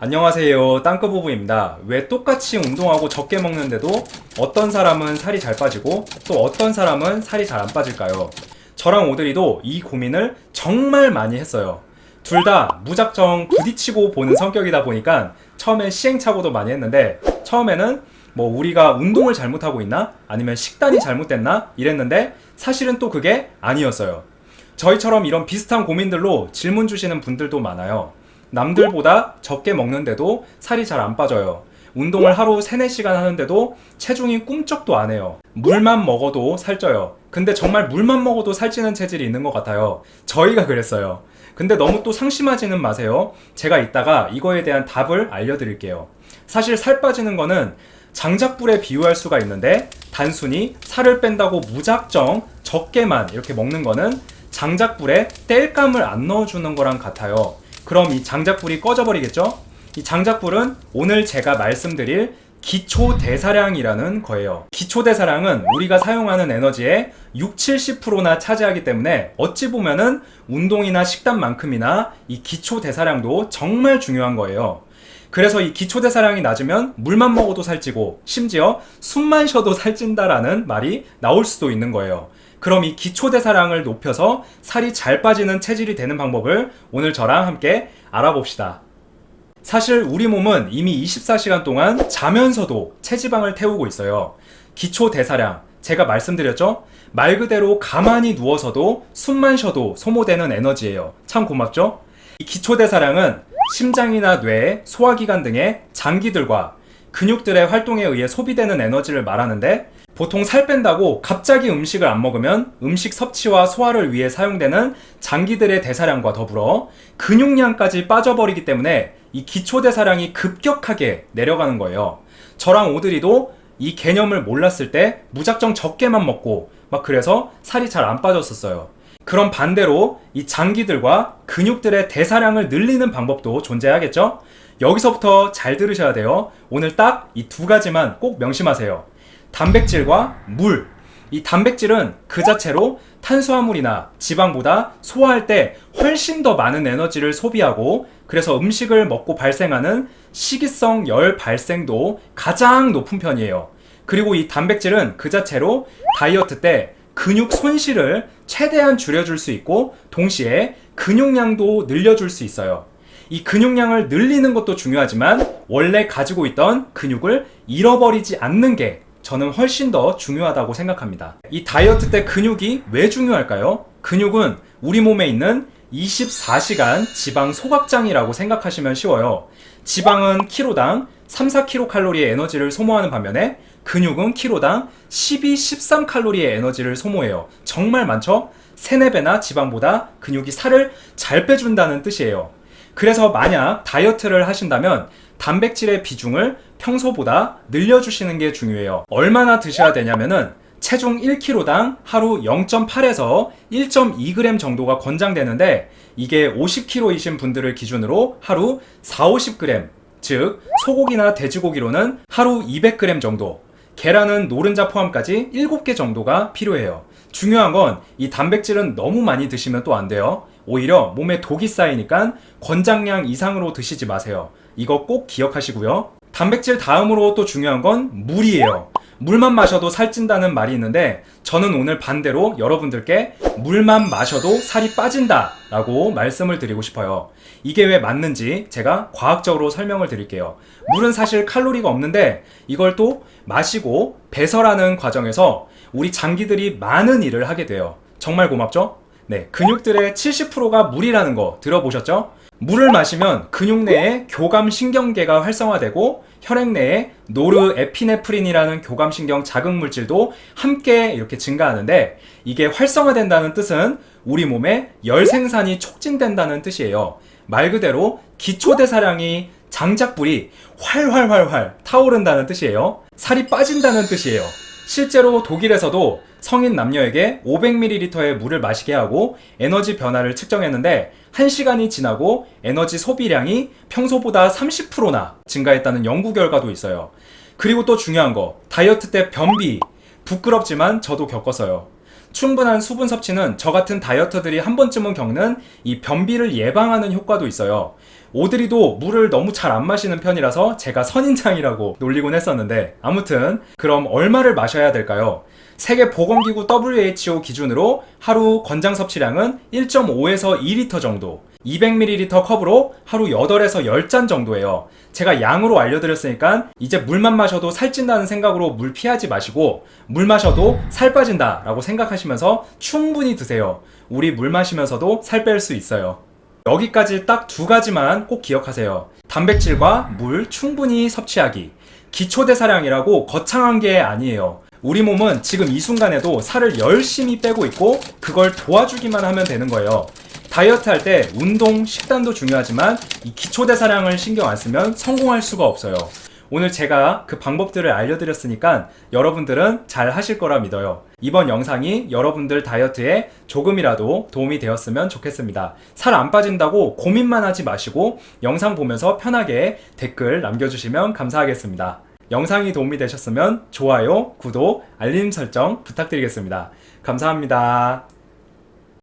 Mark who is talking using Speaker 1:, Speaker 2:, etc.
Speaker 1: 안녕하세요, 땅끄부부입니다. 왜 똑같이 운동하고 적게 먹는데도 어떤 사람은 살이 잘 빠지고 또 어떤 사람은 살이 잘 안 빠질까요? 저랑 오드리도 이 고민을 정말 많이 했어요. 둘 다 무작정 부딪히고 보는 성격이다 보니까 처음엔 시행착오도 많이 했는데, 처음에는 우리가 운동을 잘못하고 있나? 아니면 식단이 잘못됐나? 이랬는데 사실은 또 그게 아니었어요. 저희처럼 이런 비슷한 고민들로 질문 주시는 분들도 많아요. 남들보다 적게 먹는데도 살이 잘 안 빠져요. 운동을 하루 3, 4시간 하는데도 체중이 꿈쩍도 안 해요. 물만 먹어도 살쪄요. 근데 정말 물만 먹어도 살찌는 체질이 있는 것 같아요. 저희가 그랬어요. 근데 너무 또 상심하지는 마세요. 제가 이따가 이거에 대한 답을 알려드릴게요. 사실 살 빠지는 거는 장작불에 비유할 수가 있는데, 단순히 살을 뺀다고 무작정 적게만 이렇게 먹는 거는 장작불에 땔감을 안 넣어주는 거랑 같아요. 그럼 이 장작불이 꺼져버리겠죠? 이 장작불은 오늘 제가 말씀드릴 기초대사량이라는 거예요. 기초대사량은 우리가 사용하는 에너지의 60-70%나 차지하기 때문에 어찌 보면은 운동이나 식단만큼이나 이 기초대사량도 정말 중요한 거예요. 그래서 이 기초대사량이 낮으면 물만 먹어도 살찌고 심지어 숨만 쉬어도 살찐다라는 말이 나올 수도 있는 거예요. 그럼 이 기초대사량을 높여서 살이 잘 빠지는 체질이 되는 방법을 오늘 저랑 함께 알아봅시다. 사실 우리 몸은 이미 24시간 동안 자면서도 체지방을 태우고 있어요. 기초대사량, 제가 말씀드렸죠? 말 그대로 가만히 누워서도 숨만 쉬어도 소모되는 에너지예요. 참 고맙죠? 이 기초대사량은 심장이나 뇌, 소화기관 등의 장기들과 근육들의 활동에 의해 소비되는 에너지를 말하는데, 보통 살 뺀다고 갑자기 음식을 안 먹으면 음식 섭취와 소화를 위해 사용되는 장기들의 대사량과 더불어 근육량까지 빠져버리기 때문에 이 기초대사량이 급격하게 내려가는 거예요. 저랑 오드리도 이 개념을 몰랐을 때 무작정 적게만 먹고 그래서 살이 잘 안 빠졌었어요. 그럼 반대로 이 장기들과 근육들의 대사량을 늘리는 방법도 존재하겠죠? 여기서부터 잘 들으셔야 돼요. 오늘 딱 이 2가지만 꼭 명심하세요. 단백질과 물. 이 단백질은 그 자체로 탄수화물이나 지방보다 소화할 때 훨씬 더 많은 에너지를 소비하고, 그래서 음식을 먹고 발생하는 식이성 열 발생도 가장 높은 편이에요. 그리고 이 단백질은 그 자체로 다이어트 때 근육 손실을 최대한 줄여줄 수 있고, 동시에 근육량도 늘려줄 수 있어요. 이 근육량을 늘리는 것도 중요하지만 원래 가지고 있던 근육을 잃어버리지 않는 게 저는 훨씬 더 중요하다고 생각합니다. 이 다이어트 때 근육이 왜 중요할까요? 근육은 우리 몸에 있는 24시간 지방 소각장이라고 생각하시면 쉬워요. 지방은 키로당 3-4kcal 에너지를 소모하는 반면에 근육은 키로당 12-13칼로리의 에너지를 소모해요. 정말 많죠? 3-4배나 지방보다 근육이 살을 잘 빼준다는 뜻이에요. 그래서 만약 다이어트를 하신다면 단백질의 비중을 평소보다 늘려주시는 게 중요해요. 얼마나 드셔야 되냐면은 체중 1kg당 하루 0.8에서 1.2g 정도가 권장되는데, 이게 50kg이신 분들을 기준으로 하루 4-50g, 즉 소고기나 돼지고기로는 하루 200g 정도, 계란은 노른자 포함까지 7개 정도가 필요해요. 중요한 건 이 단백질은 너무 많이 드시면 또 안 돼요. 오히려 몸에 독이 쌓이니까 권장량 이상으로 드시지 마세요. 이거 꼭 기억하시고요. 단백질 다음으로 또 중요한 건 물이에요. 물만 마셔도 살찐다는 말이 있는데, 저는 오늘 반대로 여러분들께 물만 마셔도 살이 빠진다 라고 말씀을 드리고 싶어요. 이게 왜 맞는지 제가 과학적으로 설명을 드릴게요. 물은 사실 칼로리가 없는데 이걸 또 마시고 배설하는 과정에서 우리 장기들이 많은 일을 하게 돼요. 정말 고맙죠? 네, 근육들의 70%가 물이라는 거 들어보셨죠? 물을 마시면 근육 내에 교감신경계가 활성화되고 혈액 내에 노르에피네프린이라는 교감신경 자극물질도 함께 이렇게 증가하는데, 이게 활성화된다는 뜻은 우리 몸에 열 생산이 촉진된다는 뜻이에요. 말 그대로 기초대사량이 장작불이 활활활활 타오른다는 뜻이에요. 살이 빠진다는 뜻이에요. 실제로 독일에서도 성인 남녀에게 500ml의 물을 마시게 하고 에너지 변화를 측정했는데, 1시간이 지나고 에너지 소비량이 평소보다 30%나 증가했다는 연구 결과도 있어요. 그리고 또 중요한 거, 다이어트 때 변비, 부끄럽지만 저도 겪었어요. 충분한 수분 섭취는 저 같은 다이어터들이 한 번쯤은 겪는 이 변비를 예방하는 효과도 있어요. 오드리도 물을 너무 잘 안 마시는 편이라서 제가 선인장이라고 놀리곤 했었는데, 아무튼 그럼 얼마를 마셔야 될까요? 세계보건기구 WHO 기준으로 하루 권장 섭취량은 1.5에서 2리터 정도, 200ml 컵으로 하루 8에서 10잔 정도예요. 제가 양으로 알려드렸으니까 이제 물만 마셔도 살찐다는 생각으로 물 피하지 마시고, 물 마셔도 살 빠진다 라고 생각하시면서 충분히 드세요. 우리 물 마시면서도 살 뺄 수 있어요. 여기까지 딱 두 가지만 꼭 기억하세요. 단백질과 물 충분히 섭취하기. 기초대사량이라고 거창한 게 아니에요. 우리 몸은 지금 이 순간에도 살을 열심히 빼고 있고 그걸 도와주기만 하면 되는 거예요. 다이어트 할 때 운동, 식단도 중요하지만 이 기초대사량을 신경 안 쓰면 성공할 수가 없어요. 오늘 제가 그 방법들을 알려드렸으니까 여러분들은 잘 하실 거라 믿어요. 이번 영상이 여러분들 다이어트에 조금이라도 도움이 되었으면 좋겠습니다. 살 안 빠진다고 고민만 하지 마시고 영상 보면서 편하게 댓글 남겨주시면 감사하겠습니다. 영상이 도움이 되셨으면 좋아요, 구독, 알림 설정 부탁드리겠습니다. 감사합니다.